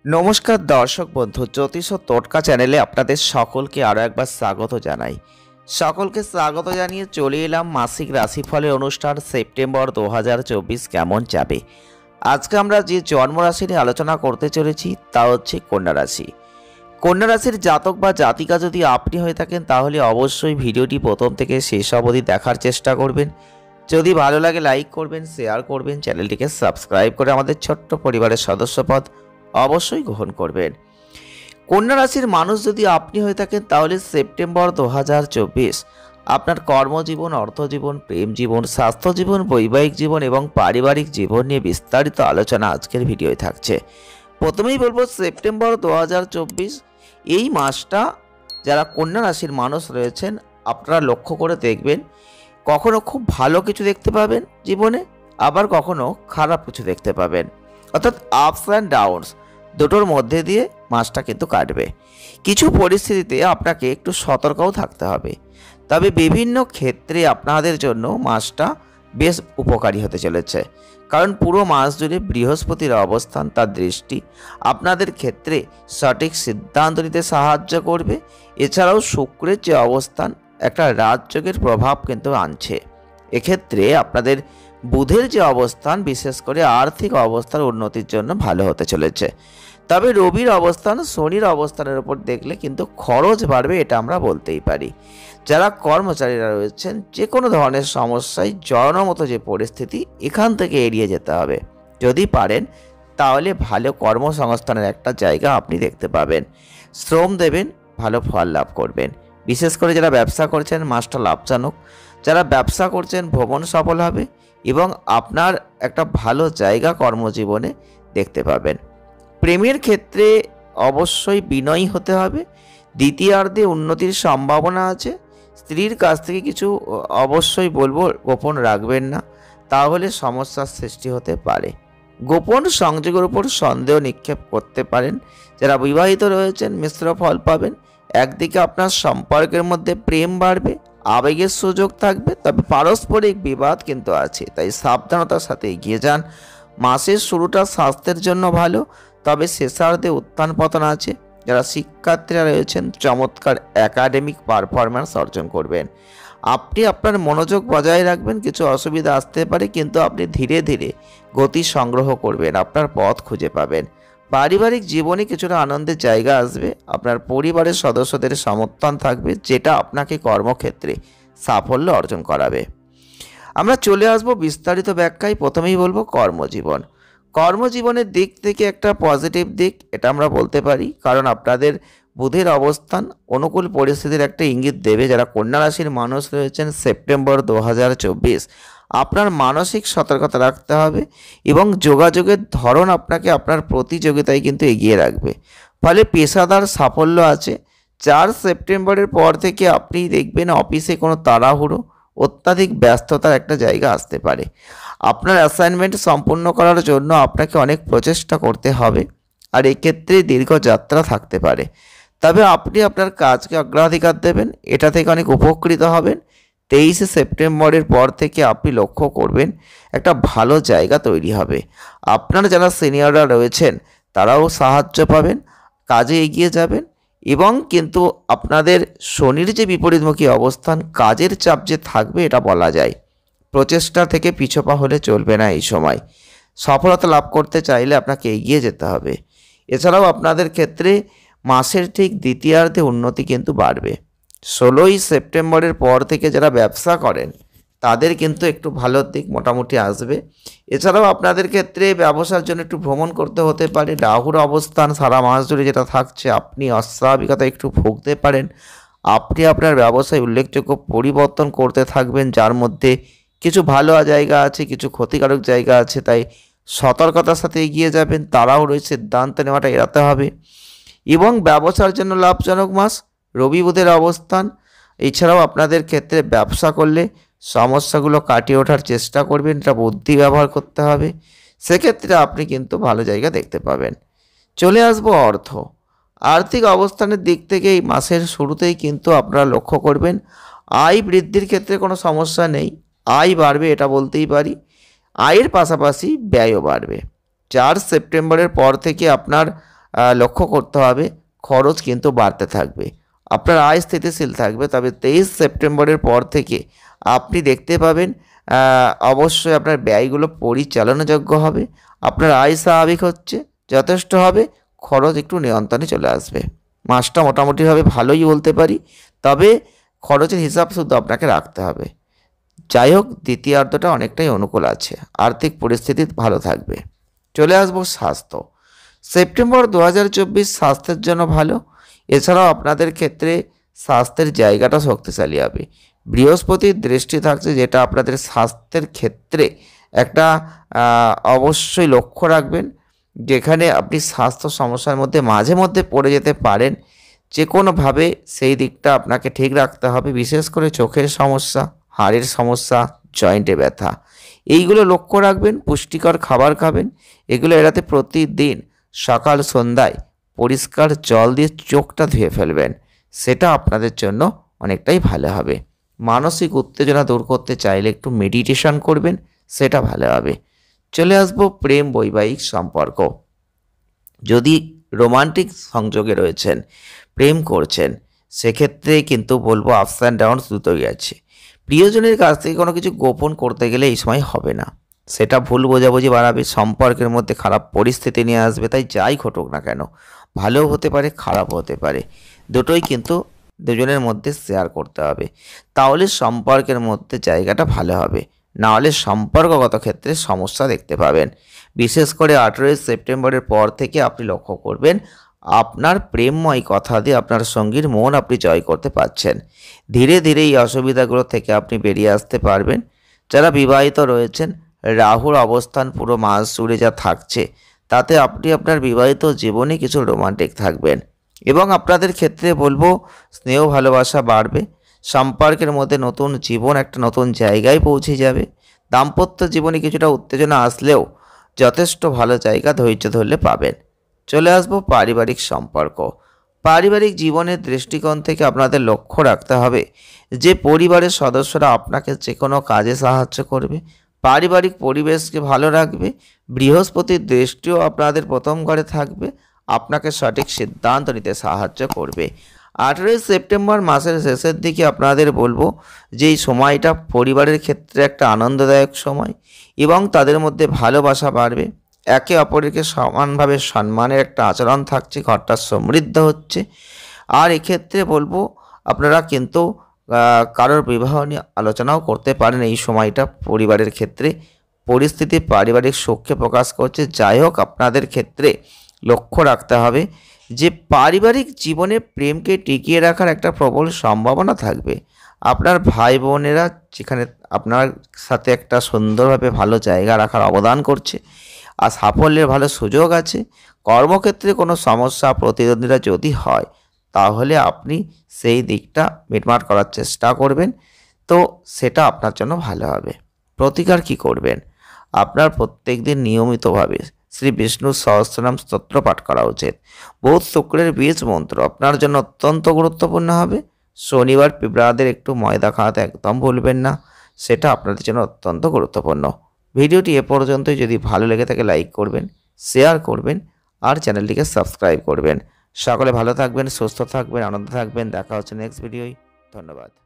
নমস্কার দর্শক বন্ধু, জ্যোতিষ ও টোটকা চ্যানেলে আপনাদের সকলকে আরও একবার স্বাগত জানাই। সকলকে স্বাগত জানিয়ে চলে এলাম মাসিক রাশিফলের অনুষ্ঠান সেপ্টেম্বর 2024 কেমন যাবে। আজকে আমরা যে জন্মরাশি নিয়ে আলোচনা করতে চলেছি তা হচ্ছে কন্যা রাশি। কন্যা রাশির জাতক বা জাতিকা যদি আপনি হয়ে থাকেন তাহলে অবশ্যই ভিডিওটি প্রথম থেকে শেষ অবধি দেখার চেষ্টা করবেন। যদি ভালো লাগে লাইক করবেন, শেয়ার করবেন, চ্যানেলটিকে সাবস্ক্রাইব করে আমাদের ছোট্ট পরিবারের সদস্যপদ অবশ্যই গ্রহণ করবেন। কন্যা রাশির মানুষ যদি আপনি হয়ে থাকেন তাহলে সেপ্টেম্বর 2024 আপনার কর্মজীবন, অর্থজীবন, প্রেম জীবন, স্বাস্থ্য জীবন, বৈবাহিক জীবন এবং পারিবারিক জীবন নিয়ে বিস্তারিত আলোচনা আজকের ভিডিওয় থাকছে। প্রথমেই বলবো সেপ্টেম্বর 2024 এই মাসটা যারা কন্যা রাশির মানুষ রয়েছেন আপনারা লক্ষ্য করে দেখবেন, কখনো খুব ভালো কিছু দেখতে পাবেন জীবনে, আবার কখনো খারাপ কিছু দেখতে পাবেন। অর্থাৎ আপস অ্যান্ড ডাউনস দুটোর মধ্যে দিয়ে মাসটা কিন্তু কাটবে। কিছু পরিস্থিতিতে আপনাকে একটু সতর্কও থাকতে হবে, তবে বিভিন্ন ক্ষেত্রে আপনাদের জন্য মাসটা বেশ উপকারী হতে চলেছে। কারণ পুরো মাস জুড়ে বৃহস্পতির অবস্থান, তার দৃষ্টি আপনাদের ক্ষেত্রে সঠিক সিদ্ধান্ত নিতে সাহায্য করবে। এছাড়াও শুক্রের যে অবস্থান একটা রাজযোগের প্রভাব কিন্তু আনছে। এক্ষেত্রে আপনাদের বুধের যে অবস্থান বিশেষ করে আর্থিক অবস্থার উন্নতির জন্য ভালো হতে চলেছে। তবে রবির অবস্থান, শনির অবস্থানের উপর দেখলে কিন্তু খরচ বাড়বে, এটা আমরা বলতেই পারি। যারা কর্মচারীরা রয়েছেন যে কোনো ধরনের সমস্যায় জড়ানোর মতো যে পরিস্থিতি, এখান থেকে এড়িয়ে যেতে হবে। যদি পারেন তাহলে ভালো কর্মসংস্থানের একটা জায়গা আপনি দেখতে পাবেন। শ্রম দেবেন, ভালো ফল লাভ করবেন। বিশেষ করে যারা ব্যবসা করছেন মাসটা লাভজনক। যারা ব্যবসা করছেন ভ্রমণ সফল হবে এবং আপনার একটা ভালো জায়গা কর্মজীবনে দেখতে পাবেন। প্রেমের ক্ষেত্রে অবশ্যই বিনয়ী হতে হবে। দ্বিতীয়ার্ধে উন্নতির সম্ভাবনা আছে। স্ত্রীর কাছ থেকে কিছু অবশ্যই বলবো গোপন রাখবেন না, তাহলে সমস্যার সৃষ্টি হতে পারে। গোপন সংযোগের উপর সন্দেহ নিক্ষেপ করতে পারেন। যারা বিবাহিত রয়েছেন মিশ্র ফল পাবেন। একদিকে আপনার সম্পর্কের মধ্যে প্রেম বাড়বে, আবেগের সুযোগ থাকবে, তবে পারস্পরিক বিবাদ কিন্তু আছে, তাই সাবধানতার সাথে এগিয়ে যান। মাসের শুরুটা স্বাস্থ্যের জন্য ভালো, তবে শেষার্ধে উত্থান পতন আছে। যারা শিক্ষার্থীরা রয়েছেন চমৎকার একাডেমিক পারফরম্যান্স অর্জন করবেন। আপনি আপনার মনোযোগ বজায় রাখবেন। কিছু অসুবিধা আসতে পারে, কিন্তু আপনি ধীরে ধীরে গতি সংগ্রহ করবেন, আপনার পথ খুঁজে পাবেন। পারিবারিক জীবনে কিছুটা আনন্দের জায়গা আসবে। আপনার পরিবারের সদস্যদের সমর্থন থাকবে, যেটা আপনাকে কর্মক্ষেত্রে সাফল্য অর্জন করাবে। আমরা চলে আসব বিস্তারিত ব্যাখ্যায়। প্রথমেই বলবো কর্মজীবন। কর্মজীবনের দিক থেকে একটা পজিটিভ দিক, এটা আমরা বলতে পারি, কারণ আপনাদের বুধের অবস্থান অনুকূল পরিস্থিতির একটা ইঙ্গিত দেবে। যারা কন্যা রাশির মানুষ রয়েছেন সেপ্টেম্বর 2024 আপনার মানসিক সতর্কতা রাখতে হবে এবং যোগাযোগের ধরন আপনাকে আপনার প্রতিযোগিতায় কিন্তু এগিয়ে রাখবে। ফলে পেশাদার সাফল্য আছে। 4 সেপ্টেম্বরের পর থেকে আপনি দেখবেন অফিসে কোনো তাড়াহুড়ো, অত্যাধিক ব্যস্ততার একটা জায়গা আসতে পারে। আপনার অ্যাসাইনমেন্ট সম্পূর্ণ করার জন্য আপনাকে অনেক প্রচেষ্টা করতে হবে, আর এক্ষেত্রে দীর্ঘ যাত্রা থাকতে পারে। তবে আপনি আপনার কাজকে অগ্রাধিকার দেবেন, এটা থেকে অনেক উপকৃত হবেন। 23 সেপ্টেম্বরের পর থেকে আপনি লক্ষ্য করবেন একটা ভালো জায়গা তৈরি হবে। আপনার যারা সিনিয়ররা রয়েছেন তারাও সাহায্য পাবেন, কাজে এগিয়ে যাবেন এবং কিন্তু আপনাদের শনির যে বিপরীতমুখী অবস্থান, কাজের চাপ যে থাকবে এটা বলা যায়। প্রচেষ্টা থেকে পিছপা হলে চলবে না। এই সময় সফলতা লাভ করতে চাইলে আপনাকে এগিয়ে যেতে হবে। এছাড়াও আপনাদের ক্ষেত্রে মাসের ঠিক দ্বিতীয়ার্ধে উন্নতি কিন্তু বাড়বে। 16 সেপ্টেম্বরের পর থেকে যারা ব্যবসা করেন তাদের কিন্তু একটু ভালো দিক মোটামুটি আসবে। এছাড়াও আপনাদের ক্ষেত্রে ব্যবসার জন্য একটু ভ্রমণ করতে হতে পারে। রাহুর অবস্থান সারা মাস ধরে যেটা থাকছে, আপনি অস্বাভাবিকতা একটু ভুগতে পারেন। আপনি আপনার ব্যবসায় উল্লেখযোগ্য পরিবর্তন করতে থাকবেন, যার মধ্যে কিছু ভালো জায়গা আছে, কিছু ক্ষতিকারক জায়গা আছে, তাই সতর্কতার সাথে এগিয়ে যাবেন। তাড়াহুড়ো সিদ্ধান্ত নেওয়াটা এড়াতে হবে। এবং ব্যবসার জন্য লাভজনক মাস, রবি বুধের অবস্থান। এছাড়াও আপনাদের ক্ষেত্রে ব্যবসা করলে সমস্যাগুলো কাটিয়ে ওঠার চেষ্টা করবেন, এটা বুদ্ধি ব্যবহার করতে হবে। সেক্ষেত্রে আপনি কিন্তু ভালো জায়গা দেখতে পাবেন। চলে আসবো অর্থ। আর্থিক অবস্থানের দিক থেকে এই মাসের শুরুতেই কিন্তু আপনারা লক্ষ্য করবেন আয় বৃদ্ধির ক্ষেত্রে কোনো সমস্যা নেই। আয় বাড়বে, এটা বলতেই পারি। আয়ের পাশাপাশি ব্যয়ও বাড়বে। 4 সেপ্টেম্বরের পর থেকে আপনার লক্ষ্য করতে হবে খরচ কিন্তু বাড়তে থাকবে। আপনার আয় স্থিতিশীল থাকবে, তবে 23 সেপ্টেম্বরের পর থেকে আপনি দেখতে পাবেন অবশ্যই আপনার ব্যয়গুলো পরিচালনাযোগ্য হবে। আপনার আয় স্বাভাবিক হচ্ছে, যথেষ্ট হবে, খরচ একটু নিয়ন্ত্রণে চলে আসবে। মাসটা মোটামুটিভাবে ভালোই বলতে পারি, তবে খরচের হিসাব শুধু আপনাকে রাখতে হবে। যাই হোক, দ্বিতীয়ার্ধটা অনেকটাই অনুকূল আছে, আর্থিক পরিস্থিতি ভালো থাকবে। চলে আসবো স্বাস্থ্য। সেপ্টেম্বর 2024 স্বাস্থ্যের জন্য ভালো। এছাড়াও আপনাদের ক্ষেত্রে স্বাস্থ্যের জায়গাটা শক্তিশালী হবে। বৃহস্পতির দৃষ্টি থাকছে, যেটা আপনাদের স্বাস্থ্যের ক্ষেত্রে একটা অবশ্যই লক্ষ্য রাখবেন, যেখানে আপনি স্বাস্থ্য সমস্যার মধ্যে মাঝে মধ্যে পড়ে যেতে পারেন। যে কোনোভাবে সেই দিকটা আপনাকে ঠিক রাখতে হবে, বিশেষ করে চোখের সমস্যা, হাড়ের সমস্যা, জয়েন্টে ব্যথা, এইগুলো লক্ষ্য রাখবেন। পুষ্টিকর খাবার খাবেন। এগুলো এড়াতে প্রতিদিন সকাল সন্ধ্যায় পরিষ্কার জল দিয়ে চোখটা ধুয়ে ফেলবেন, সেটা আপনাদের জন্য অনেকটাই ভালো হবে। মানসিক উত্তেজনা দূর করতে চাইলে একটু মেডিটেশন করবেন, সেটা ভালো হবে। চলে আসবো প্রেম বৈবাহিক সম্পর্ক। যদি রোমান্টিক সংযোগে রয়েছেন, প্রেম করছেন, সেক্ষেত্রে কিন্তু বলবো আপস অ্যান্ড ডাউনস দুটোই আছে। প্রিয়জনের কাছ থেকে কোনো কিছু গোপন করতে গেলে এই সময় হবে না, সেটা ভুল বোঝাবুঝি বাড়াবে, সম্পর্কের মধ্যে খারাপ পরিস্থিতি নিয়ে আসবে। তাই যাই ঘটুক না কেন, ভালোও হতে পারে, খারাপও হতে পারে, দুটোই কিন্তু দুজনের মধ্যে শেয়ার করতে হবে, তাহলে সম্পর্কের মধ্যে জায়গাটা ভালো হবে। না হলে সম্পর্কগত ক্ষেত্রে সমস্যা দেখতে পাবেন। বিশেষ করে 18 সেপ্টেম্বরের পর থেকে আপনি লক্ষ্য করবেন আপনার প্রেমময় কথা দিয়ে আপনার সঙ্গীর মন আপনি জয় করতে পারছেন। ধীরে ধীরে এই অসুবিধাগুলো থেকে আপনি বেরিয়ে আসতে পারবেন। যারা বিবাহিত রয়েছেন, রাহুর অবস্থান পুরো মাস জুড়ে যা থাকছে, তাতে আপনি আপনার বিবাহিত জীবনে কিছু রোমান্টিক থাকবেন। এবং আপনাদের ক্ষেত্রে বলবো স্নেহ ভালোবাসা বাড়বে। সম্পর্কের মধ্যে নতুন জীবন একটা নতুন জায়গায় পৌঁছে যাবে। দাম্পত্য জীবনে কিছুটা উত্তেজনা আসলেও যথেষ্ট ভালো জায়গা ধৈর্য ধরলে পাবেন। চলে আসবো পারিবারিক সম্পর্ক। পারিবারিক জীবনের দৃষ্টিকোণ থেকে আপনাদের লক্ষ্য রাখতে হবে যে পরিবারের সদস্যরা আপনাকে যে কোনো কাজে সাহায্য করবে, পারিবারিক পরিবেশকে ভালো রাখবে। বৃহস্পতির দৃষ্টিও আপনাদের প্রথম ঘরে থাকবে, আপনাকে সঠিক সিদ্ধান্ত নিতে সাহায্য করবে। 18 সেপ্টেম্বর মাসের শেষের দিকে আপনাদের বলবো যে এই সময়টা পরিবারের ক্ষেত্রে একটা আনন্দদায়ক সময় এবং তাদের মধ্যে ভালোবাসা বাড়বে। একে অপরকে সমানভাবে সম্মানের একটা আচরণ থাকছে, ঘরটা সমৃদ্ধ হচ্ছে। আর এক্ষেত্রে বলবো আপনারা কিন্তু কারোর বিবাহ নিয়ে আলোচনাও করতে পারেন। এই সময়টা পরিবারের ক্ষেত্রে পরিস্থিতি পারিবারিক সুখকে প্রকাশ করছে। যাই হোক, আপনাদের ক্ষেত্রে লক্ষ্য রাখতে হবে যে পারিবারিক জীবনে প্রেমকে টিকিয়ে রাখার একটা প্রবল সম্ভাবনা থাকবে। আপনার ভাই বোনেরা যেখানে আপনার সাথে একটা সুন্দরভাবে ভালো জায়গা রাখার অবদান করছে, আর সাফল্যের ভালো সুযোগ আছে। কর্মক্ষেত্রে কোনো সমস্যা প্রতিদ্বন্দ্বিতা যদি হয়, তাহলে আপনি সেই দিকটা মিটমাট করার চেষ্টা করবেন, তো সেটা আপনার জন্য ভালো হবে। প্রতিকার কি করবেন? আপনার প্রত্যেক দিন নিয়মিতভাবে শ্রী বিষ্ণুর সহস্রনাম স্তোত্র পাঠ করা উচিত। বুধ শুক্রের বীজ মন্ত্র আপনার জন্য অত্যন্ত গুরুত্বপূর্ণ হবে। শনিবার পিঁপড়াদের একটু ময়দা খাওয়াতে একদম ভুলবেন না, সেটা আপনাদের জন্য অত্যন্ত গুরুত্বপূর্ণ। ভিডিওটি এ পর্যন্তই। যদি ভালো লেগে থাকে লাইক করবেন, শেয়ার করবেন আর চ্যানেলটিকে সাবস্ক্রাইব করবেন। সকলে ভালো থাকবেন, সুস্থ থাকবেন, আনন্দ থাকবেন। দেখা হচ্ছে নেক্সট ভিডিওয়। ধন্যবাদ।